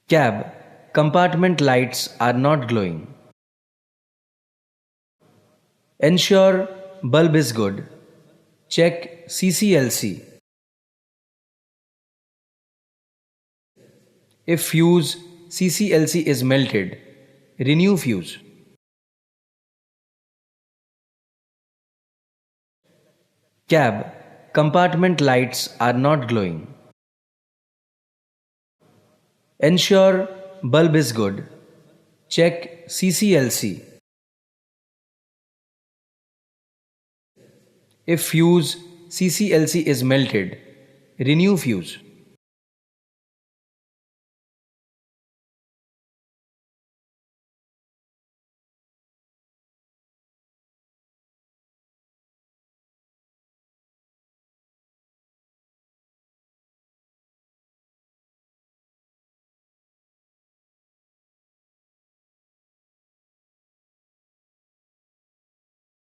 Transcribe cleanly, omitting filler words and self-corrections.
Cab. Compartment lights are not glowing. Ensure bulb is good. Check CCLC. If fuse CCLC is melted, renew fuse. Cab. Compartment lights are not glowing. Ensure bulb is good. Check CCLC. If fuse CCLC is melted, renew fuse.